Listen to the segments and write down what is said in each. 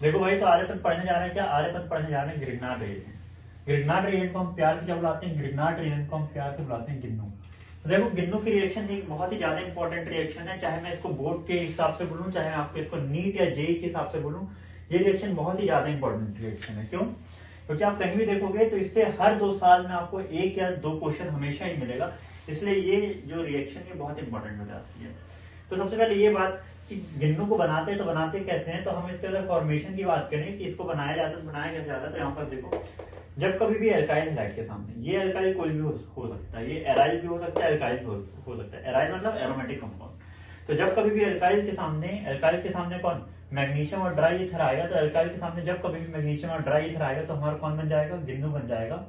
देखो भाई, तो आर्यपन पढ़ने जा रहे हैं, क्या आर्यपन पढ़ने जा रहे हैं ग्रिग्नार्ड रिएजेंट। ग्रिग्नार्ड रिएजेंट को हम प्यार से क्या बुलाते हैं, ग्रिग्नार्ड रिएजेंट को हम प्यार से बुलाते हैं गिन्नू। तो देखो, गिन्नू की रिएक्शन एक बहुत ही ज्यादा इंपॉर्टेंट रिएक्शन है, चाहे मैं इसको बोर्ड के हिसाब से बोलूं, चाहे आपको इसको नीट या जेई के हिसाब से बोलूं, ये रिएक्शन बहुत ही ज्यादा इंपॉर्टेंट रिएक्शन है। क्यों? क्योंकि आप कहीं भी देखोगे तो इससे हर 2 साल में आपको 1 या 2 क्वेश्चन हमेशा ही मिलेगा, इसलिए ये जो रिएक्शन है बहुत इंपॉर्टेंट हो जाती है। तो सबसे पहले ये बात कि गिन्नू को बनाते तो बनाते कहते हैं, तो हम इसके अगर फॉर्मेशन की बात करें कि इसको बनाया जाता है तो बनाया कैसे जाता है, तो यहाँ पर देखो, जब कभी भी एल्काइल हैलाइड के सामने, ये एल्काइल कोई भी हो सकता है, ये एराइल भी हो सकता है, एल्काइल भी हो सकता है। एराइल मतलब एरोमेटिक कंपाउंड। तो जब कभी भी एल्काइल के सामने कौन, मैग्नीशियम और ड्राई ईथर आएगा, तो एल्काइल के सामने जब कभी भी मैग्नीशियम और ड्राई ईथर आएगा तो हमारा कौन बन जाएगा, गिन्नू बन जाएगा।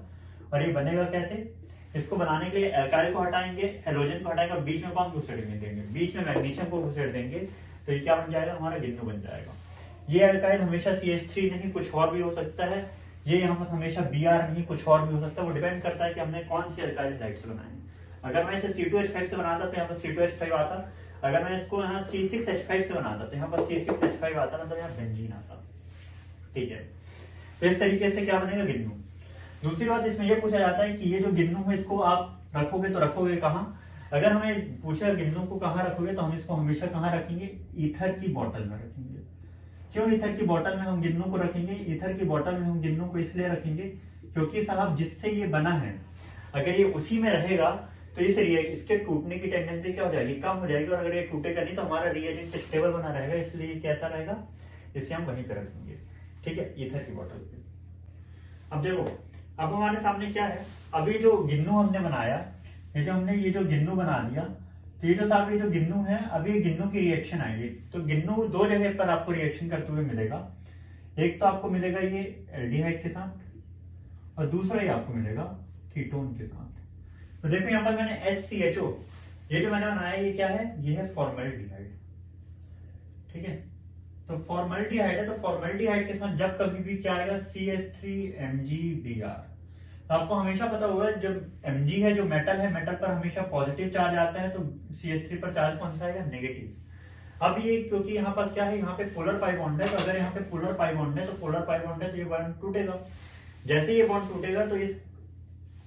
और ये बनेगा कैसे, इसको बनाने के लिए एल्काइल को हटाएंगे, हेलोजन को हटाएंगे, बीच में कौन घुसेड़ेंगे देंगे, बीच में मैग्नीशियम को घुसेड़ देंगे, तो ये क्या बन जाएगा, हमारा गिन्नू बन जाएगा। ये एल्काइल हमेशा CH3 नहीं, कुछ और भी हो सकता है। ये हम हमेशा Br नहीं, कुछ और भी हो सकता है। वो डिपेंड करता है कि हमने कौन सी एल्काइल हैलाइड से बनाए हैं। अगर मैं इसे C2H5 से बनाता तो यहाँ पर C2H5 आता, अगर मैं इसको यहाँ C6H5 से बनाता तो यहाँ पर C6H5 आता, मतलब यहाँ बेंजीन आता। ठीक है, तो इस तरीके से क्या बनेगा, गिन्नू। दूसरी बात इसमें यह पूछा जाता है कि ये जो गिन्नू है इसको आप रखोगे तो रखोगे कहाँ। अगर हमें पूछा गिन्नू को कहाँ रखोगे, तो हम इसको हमेशा कहाँ रखेंगे, ईथर की बोतल में रखेंगे। क्यों ईथर की बोतल में हम गिन्नू को रखेंगे, ईथर की बोतल में हम गिन्नू को इसलिए रखेंगे क्योंकि साहब जिससे ये बना है, अगर ये उसी में रहेगा तो इसके टूटने की टेंडेंसी क्या हो जाएगी, कम हो जाएगी। और अगर ये टूटेगा नहीं तो हमारा रिएजेंट स्टेबल बना रहेगा, इसलिए कैसा रहेगा, इसे हम वहीं पे रखेंगे। ठीक है, ईथर की बोतल पे। अब देखो, अब हमारे सामने क्या है, अभी जो गिन्नू हमने बनाया, ये जो गिन्नू बना दिया, तो ये जो साहब ये जो गिन्नू है, अभी गिन्नू की रिएक्शन आएगी, तो गिन्नू 2 जगह पर आपको रिएक्शन करते हुए मिलेगा। एक तो आपको मिलेगा ये एल्डिहाइड के साथ, और दूसरा ये आपको मिलेगा कीटोन के साथ। तो देखो यहाँ पर मैंने HCHO, ये जो मैंने बनाया ये क्या है, ये है फॉर्मल्डिहाइड। ठीक है, तो फॉर्मल्डिहाइड है, तो फॉर्मल्डिहाइड के साथ जब कभी भी क्या आएगा, CH3MgBr। तो आपको हमेशा पता होगा जब Mg है, जो मेटल है, मेटल पर हमेशा पॉजिटिव चार्ज आता है, तो CH3 पर चार्ज कौन सा आएगा, नेगेटिव। अब ये क्योंकि यहाँ पास क्या है, यहाँ पे पोलर पाई बॉन्ड है, तो अगर यहाँ पे पोलर पाई बॉन्ड है तो पोलर पाई बॉन्ड है तो ये बॉन्ड टूटेगा। जैसे ये बॉन्ड टूटेगा तो इस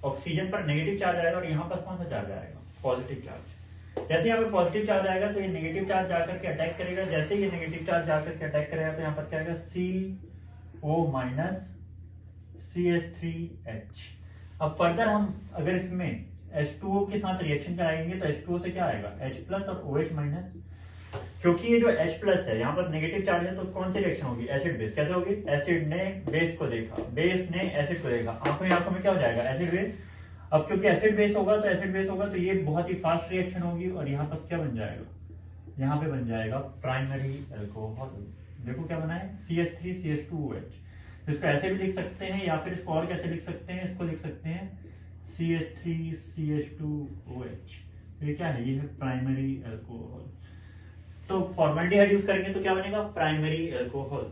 ऑक्सीजन पर नेगेटिव चार्ज आएगा, और यहाँ पर कौन सा चार्ज आएगा, पॉजिटिव चार्ज। जैसे यहाँ पे पॉजिटिव चार्ज आएगा तो ये नेगेटिव चार्ज जाकर के अटैक करेगा, जैसे ये नेगेटिव चार्ज जाकर के अटैक करेगा तो यहाँ पर क्या आएगा, CO- CH3H। अब फर्दर हम अगर इसमें H2O के साथ रिएक्शन कराएंगे तो H2O से क्या आएगा, H+ और OH-। क्योंकि ये जो H+ है यहाँ पर नेगेटिव चार्ज है, तो कौन सी रिएक्शन होगी, एसिड बेस। कैसे होगी, एसिड ने बेस को देखा, बेस ने एसिड को देखा, आंखों में क्या हो जाएगा, एसिड बेस। अब क्योंकि एसिड बेस होगा तो ये बहुत ही फास्ट रिएक्शन होगी, और यहाँ पर क्या बन जाएगा, यहाँ पे बन जाएगा प्राइमरी अल्कोहल। देखो क्या बना है, CH3CH2OH। तो इसको ऐसे भी लिख सकते हैं, या फिर इसको और कैसे लिख सकते हैं, इसको लिख सकते हैं CH3CH2OH। तो ये क्या है, ये है प्राइमरी अल्कोहल। तो फॉर्मल्डिहाइड यूज करेंगे तो क्या बनेगा, प्राइमरी अल्कोहल।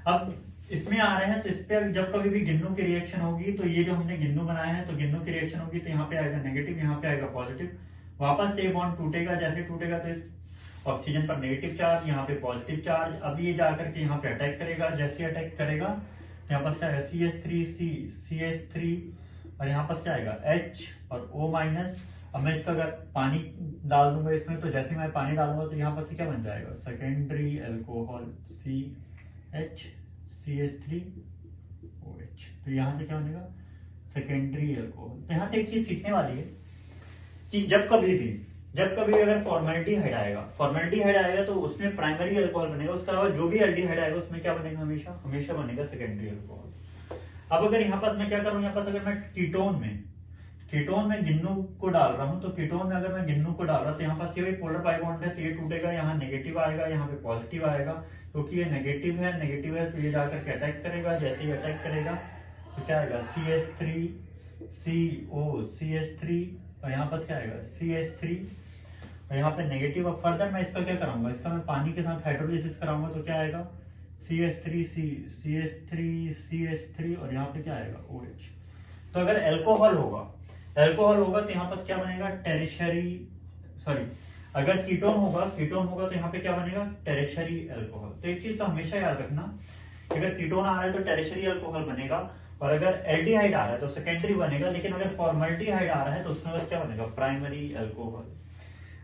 अब इसमें आ रहे हैं, तो इस पे जब कभी भी गिन्नू की रिएक्शन होगी, तो ये जो हमने गिन्नू बनाया है, तो गिन्नू की रिएक्शन होगी तो यहाँ पे आएगा नेगेटिव, यहाँ पे आएगा पॉजिटिव। वापस से बॉन्ड टूटेगा, जैसे टूटेगा तो इस ऑक्सीजन पर नेगेटिव चार्ज, यहाँ पे पॉजिटिव चार्ज। अब ये जाकर के यहाँ पे अटैक करेगा, जैसे अटैक करेगा तो यहाँ पर क्या है, CH3 और यहाँ पर क्या आएगा, H और O-। अब मैं इसका अगर पानी डाल दूंगा इसमें, तो जैसे मैं पानी डालूंगा तो यहाँ पर से क्या बन जाएगा, सेकेंडरी अल्कोहल, CH3OH। तो यहाँ से क्या बनेगा, सेकेंडरी अल्कोहल। तो यहाँ से एक चीज सीखने वाली है कि जब कभी भी अगर फॉर्मल्डिहाइड आएगा तो उसमें प्राइमरी अल्कोहल बनेगा, उसके अलावा जो भी एल्डिहाइड आएगा उसमें क्या बनेगा, हमेशा बनेगा सेकेंडरी अल्कोहल। अब अगर यहाँ पास मैं क्या करूँ, यहाँ पास अगर मैं कीटोन में गिन्नू को डाल रहा हूं, तो कीटोन में अगर मैं गिन्नू को डाल रहा हूं तो यहाँ पास ये पोलर पाई बॉन्ड है, तो ये टूटेगा, यहाँ नेगेटिव आएगा, यहाँ पे पॉजिटिव आएगा। क्योंकि ये नेगेटिव है तो ये जाकर के अटैक करेगा, जैसे ही अटैक करेगा तो क्या आएगा, CH3 और यहाँ पास क्या आएगा, CH3 और यहाँ पे नेगेटिव। अब फर्दर मैं इसका क्या कराऊंगा, इसका मैं पानी के साथ हाइड्रोलिसिस कराऊंगा, तो क्या आएगा, CH3 और यहाँ पे क्या आएगा, OH। तो अगर अल्कोहल होगा तो यहाँ पर क्या बनेगा, अगर कीटोन होगा तो यहाँ पे क्या बनेगा, टेरेशरी अल्कोहल। तो एक चीज तो हमेशा याद रखना, अगर कीटोन आ रहा है तो टेरेशरी अल्कोहल बनेगा, और अगर एल्डिहाइड आ रहा है तो सेकेंडरी बनेगा, लेकिन अगर फॉर्मल्डिहाइड आ रहा है तो उसमें बस क्या बनेगा, प्राइमरी अल्कोहल।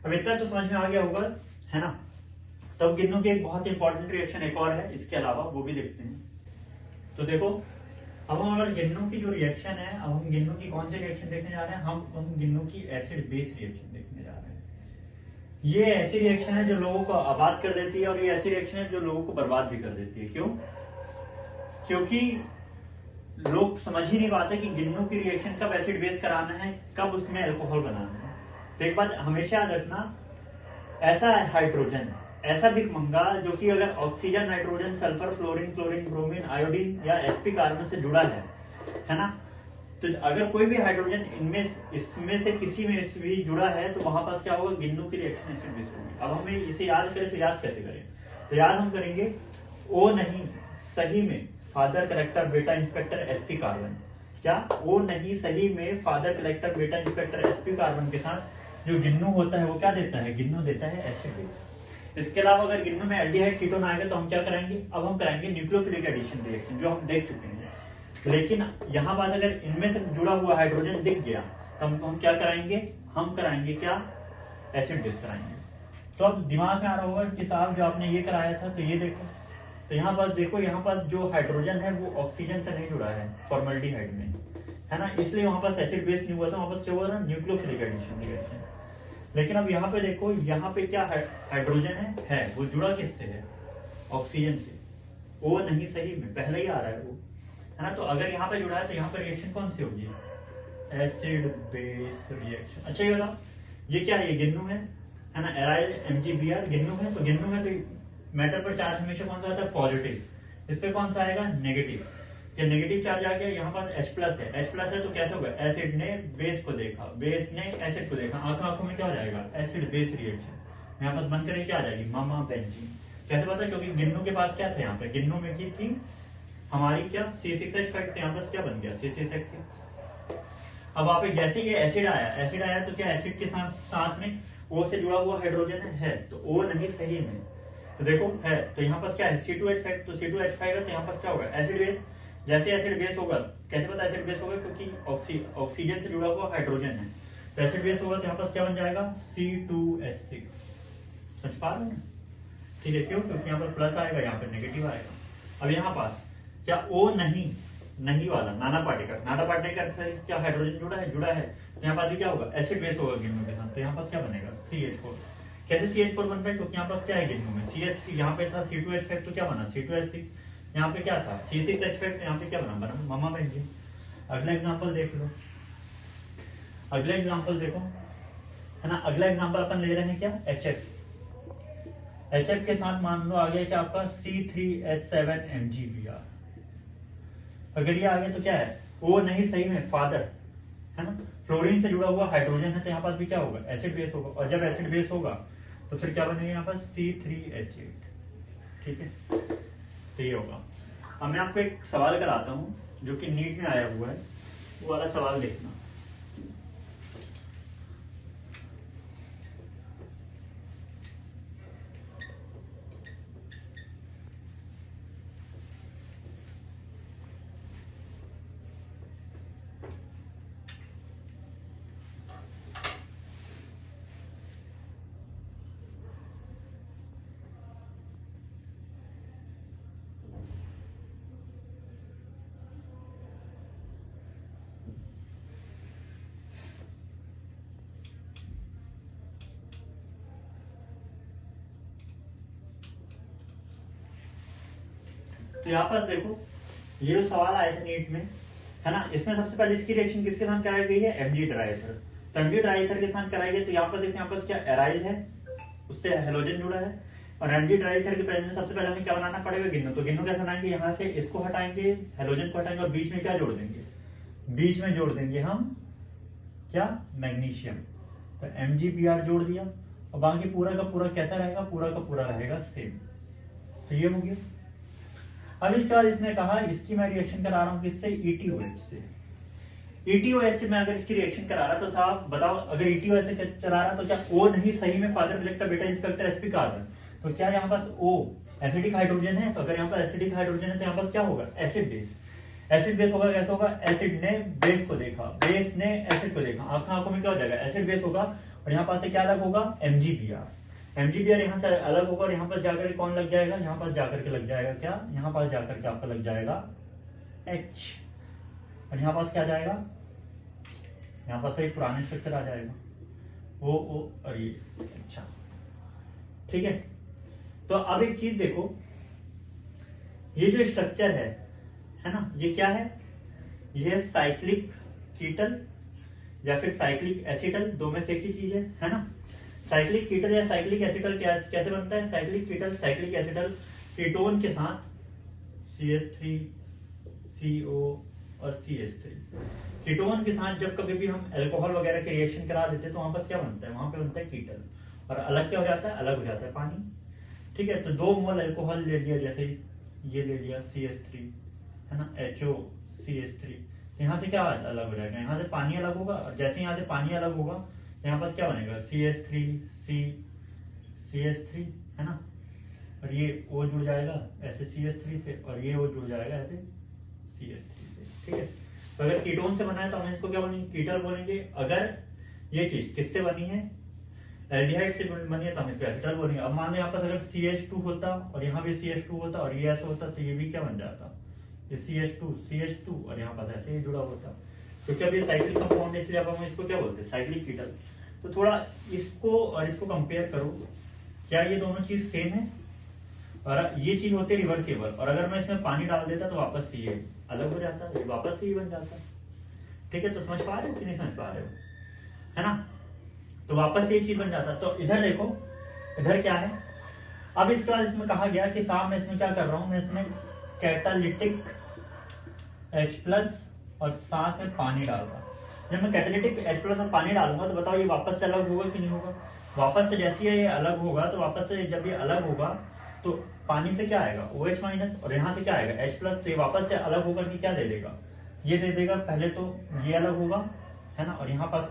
अब इतना तो समझ में आ गया होगा, है ना। तब गिन्नू की एक बहुत इंपॉर्टेंट रिएक्शन एक और है इसके अलावा, वो भी देखते हैं। तो देखो, अब हम अगर गिन्नू की जो रिएक्शन है, अब हम गिन्नू की कौन सी रिएक्शन देखने जा रहे हैं, हम गिन्नू की एसिड बेस रिएक्शन देखने जा रहे हैं। ये ऐसी रिएक्शन है जो लोगों को आबाद कर देती है, और ये ऐसी रिएक्शन है जो लोगों को बर्बाद भी कर देती है। क्यों? क्योंकि लोग समझ ही नहीं पाते कि गिन्नू की रिएक्शन कब एसिड बेस कराना है, कब उसमें अल्कोहल बनाना है। तो एक बात हमेशा याद रखना, ऐसा हाइड्रोजन, ऐसा भिखमंगा जो कि अगर oxygen, nitrogen, sulphur, fluorine, chlorine, bromine, iodine या sp कार्बन से जुड़ा है ना, तो अगर कोई भी हाइड्रोजन इसमें से किसी में भी जुड़ा है तो वहां पास क्या होगा, गिन्नू की रिएक्शन एसिड बेस होगी। अब हमें इसे याद करें तो याद कैसे करें, तो याद हम करेंगे ओ नहीं सही में फादर कलेक्टर बेटा इंस्पेक्टर sp कार्बन। क्या? ओ नहीं सही में फादर कलेक्टर बेटा इंस्पेक्टर sp कार्बन के साथ जो गिन्नू होता है वो क्या देता है, गिन्नू देता है एसिड बेस। इसके अलावा अगर गिन्नू में एल्डिहाइड कीटोन आएगा तो हम क्या कराएंगे, अब हम कराएंगे न्यूक्लियोफिलिक एडिशन रिएक्शन, जो हम देख चुके हैं। लेकिन यहाँ बात, अगर इनमें से जुड़ा हुआ हाइड्रोजन दिख गया तो हम क्या कराएंगे, हम कराएंगे क्या, एसिड बेस कराएंगे। तो अब दिमाग में आ रहा होगा कि साहब जो आपने ये कराया था, तो ये देखो, तो यहाँ पर देखो, यहाँ पर जो हाइड्रोजन है वो ऑक्सीजन से नहीं जुड़ा है फॉर्मल्डिहाइड में, है ना, इसलिए वहां पर एसिड बेस नहीं हुआ था, वहां पर क्या हुआ था, न्यूक्लियोफिलिक एडिशन रिएक्शन। लेकिन अब यहाँ पे देखो, यहाँ पे क्या हाइड्रोजन है वो जुड़ा किससे है, ऑक्सीजन से। ओ नहीं सही में पहले ही आ रहा है वो, है ना। तो अगर यहाँ पे जुड़ा है तो यहाँ पे रिएक्शन कौन सी होगी, एसिड बेस रिएक्शन। अच्छा ये बताओ, ये क्या है, ये गिन्नू है ना, एराइल MgBr गिन्नू है। तो गिन्नू है तो मैटर पर चार्ज हमेशा कौन सा आता है, पॉजिटिव। इस पे कौन सा आएगा, नेगेटिव। ये नेगेटिव चार्ज आ गया, यहाँ पास H+ है, H+ है तो कैसे होगा, एसिड ने बेस को देखा, बेस ने एसिड को देखा, आंखों में क्या हो जाएगा, एसिड बेस रिएक्शन। यहाँ पास बंद करें क्या आ जाएगी, मामा बेंजीन। कैसे पता, क्योंकि गिन्नू के पास क्या था, यहाँ पे गिन्नू में की थी हमारी क्या, C6H5, यहाँ पास क्या बन गया, C6H6। अब वहां पे जैसे ये एसिड आया तो क्या एसिड के साथ में O से जुड़ा हुआ हाइड्रोजन है, तो O नहीं सही में, तो देखो है, तो यहाँ पास क्या है, C2H5, तो C2H5 है तो यहाँ पास क्या होगा, एसिड बेस। जैसे एसिड बेस होगा, कैसे पता एसिड बेस होगा, क्योंकि ऑक्सीजन से जुड़ा हुआ हाइड्रोजन है, तो एसिड बेस होगा तो यहाँ पास क्या बन जाएगा, C2H6। समझ पा रहे हैं, ठीक है। क्यों? क्योंकि यहाँ पर प्लस आएगा, यहाँ पर नेगेटिव आएगा। अब यहाँ पास क्या O नहीं वाला नाना पार्टिकल से क्या हाइड्रोजन जुड़ा है, तो यहाँ पास भी क्या होगा, एसिड बेस होगा गिन्नू के साथ, तो यहाँ पास क्या बनेगा, CH4। कैसे CH4 बन रहा है, क्योंकि यहाँ पास क्या है गिन्नू में, CH, यहाँ पे था C2H5 तो क्या बना, C2H6। यहाँ पे क्या था, C6H5, तो यहाँ पे क्या बना मामा बेंजीन। अगला एग्जांपल देख लो, अगला एग्जांपल देखो, है ना। अगला एग्जांपल अपन ले रहे हैं क्या, HF के साथ मान लो आ गया क्या आपका C3H7 MgBr। अगर ये आ गया तो क्या है, O नहीं सही में फादर, है ना, फ्लोरीन से जुड़ा हुआ हाइड्रोजन है, तो यहाँ पास भी क्या होगा, एसिड बेस होगा, और जब एसिड बेस होगा तो फिर क्या बनेगा, यहाँ पर C3H8। ठीक है, तो ये होगा। अब मैं आपको एक सवाल कराता हूँ जो कि नीट में आया हुआ है, वो वाला सवाल देखना। तो यहाँ पर देखो, ये जो सवाल आए थे नीट में, है ना, इसमें सबसे पहले इसकी रिएक्शन किसके साथ कराई गई है, Mg डाइईथर। तो Mg डाइईथर के साथ कराई गई, तो यहाँ पर देखो, यहाँ पर क्या एराइल है, उससे हेलोजन जुड़ा है, और Mg डाइईथर के प्रेजेंस में सबसे पहले हमें क्या बनाना पड़ेगा, गिन्नू। तो गिन्नू कैसे बनाएंगे, यहाँ से इसको हटाएंगे, हेलोजन को हटाएंगे, और बीच में क्या जोड़ देंगे, बीच में जोड़ देंगे हम क्या, मैग्नीशियम। तो MgBr जोड़ दिया, और बाकी पूरा का पूरा कैसा रहेगा, पूरा का पूरा रहेगा सेम। तो ये हो गया। अब इसके बाद इसने कहा, इसकी मैं रिएक्शन करा रहा हूं किससे, ETOH से। ETO एसिड में अगर इसकी रिएक्शन करा रहा तो साहब बताओ, अगर ETO एसिड चला रहा तो क्या O नहीं सही में फादर इलेक्ट्रा बेटा इंस्पेक्टर sp कार्बन, तो क्या यहाँ पास O एसिडिक हाइड्रोजन है, तो अगर यहाँ पर एसिडिक हाइड्रोजन है तो यहाँ पास क्या होगा, एसिड बेस। एसिड बेस होगा, कैसे होगा, एसिड ने बेस को देखा, बेस ने एसिड को देखा, आंखों में क्या हो जाएगा, एसिड बेस होगा, और यहाँ पास से क्या अलग होगा, MgBr। MgBr यहाँ से अलग होगा और यहाँ पर जाकर कौन लग जाएगा, यहाँ पास जाकर के लग जाएगा क्या, यहाँ पास जाकर के आपका लग जाएगा H, और यहाँ पास क्या आ जाएगा, यहाँ पास एक पुराने स्ट्रक्चर आ जाएगा ओ और ये। अच्छा ठीक है, तो अब एक चीज देखो, ये जो स्ट्रक्चर है ना, ये क्या है, ये साइक्लिक कीटल या फिर साइक्लिक एसिटल, दो में से एक ही चीज है ना। साइक्लिक कीटल या साइक्लिक एसिटल कैसे बनता है, साइक्लिक कीटल साइक्लिक एसिटल कीटोन के साथ CH3 CO और CH3, कीटोन के साथ जब कभी भी हम अल्कोहल वगैरह के रिएक्शन करा देते हैं तो वहां पर क्या बनता है, वहां पे बनता है कीटल, और अलग क्या हो जाता है, अलग हो जाता है पानी। ठीक है, तो 2 मोल अल्कोहल ले लिया, जैसे ये ले लिया CH3 है ना, HOCH3, यहाँ से क्या अलग हो जाएगा, यहाँ से पानी अलग होगा, और जैसे यहाँ से पानी अलग होगा तो यहाँ पास क्या बनेगा, CH3 है ना, और ये O जुड़ जाएगा ऐसे CH3 से, और ये O जुड़ जाएगा ऐसे CH3 से। ठीक है, तो अगर कीटोन से बना है तो हम इसको क्या बोलेंगे, कीटल बोलेंगे। अगर ये चीज किससे बनी है, एल्डिहाइड से बनी है तो हम इसको एसिटल बोलेंगे। अब मान लो यहाँ पर अगर CH2 होता और यहाँ भी CH2 होता और ये ऐसा होता तो ये भी क्या बन जाता, ये CH2 और यहाँ पर ऐसे ही जुड़ा होता, क्योंकि अब ये साइक्लिक कंपाउंड है इसलिए अब हम इसको क्या बोलते हैं, साइक्लिक कीटल। तो थोड़ा इसको और इसको कंपेयर करो, क्या ये दोनों चीज सेम है, और ये चीज होती है रिवर्सिबल, और अगर मैं इसमें पानी डाल देता तो वापस से ये अलग हो जाता, ये वापस से ही बन जाता। ठीक है, तो समझ पा रहे हो कि नहीं समझ पा रहे हो, है ना, तो वापस से एक चीज बन जाता। तो इधर देखो, इधर क्या है, अब इसके बाद इसमें कहा गया कि साहब मैं इसमें क्या कर रहा हूं, मैं इसमें कैटालिटिक H+ और साथ में पानी डाल रहा हूं। जब मैं कैटालिटिक H+ और पानी डालूंगा तो बताओ ये वापस से अलग होगा कि नहीं होगा, वापस से जैसे ये अलग होगा तो वापस से जब ये अलग होगा तो पानी से क्या आएगा, OH- और यहाँ से क्या आएगा H+, तो ये वापस से अलग होकर के क्या दे देगा, ये दे देगा, पहले तो ये अलग होगा है ना, और यहाँ पास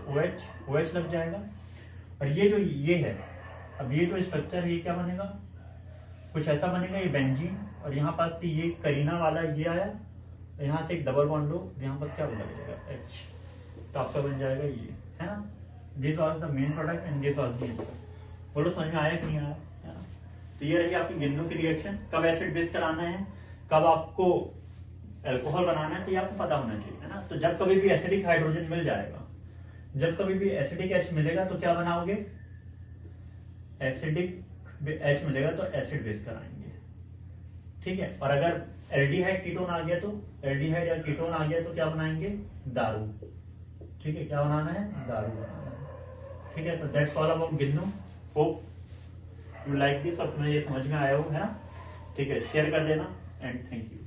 OH लग जाएगा, और ये जो ये है, अब ये जो स्ट्रक्चर है ये क्या बनेगा, कुछ ऐसा बनेगा, ये बेंजीन, और यहाँ पास से ये करीना वाला ये आया, यहाँ से एक डबल बॉन्ड लो, यहाँ पास क्या लगेगा H, तो आपका बन जाएगा ये, है ना। This was the main product and this was the answer. बोलो समझ में आया कि नहीं आया, है ना। तो ये रही आपकी गिन्नो की रिएक्शन, कब एसिड बेस कराना है, कब आपको अल्कोहल बनाना है, तो ये आपको पता होना चाहिए, है ना। तो जब कभी भी एसिडिक हाइड्रोजन मिल जाएगा, जब कभी भी एसिडिक H मिलेगा तो क्या बनाओगे, एसिडिक H मिलेगा तो एसिड बेस कराएंगे। ठीक है, और अगर एल्डिहाइड कीटोन आ गया तो एल्डिहाइड या कीटोन आ गया तो क्या बनाएंगे, दारू। ठीक है, क्या बनाना है, दारू बनाना है। ठीक है, तो दैट्स ऑल अबाउट गिन्नो। होप यू लाइक दिस, और तुम्हें ये समझ में आया हो, है ना। ठीक है, शेयर कर देना एंड थैंक यू।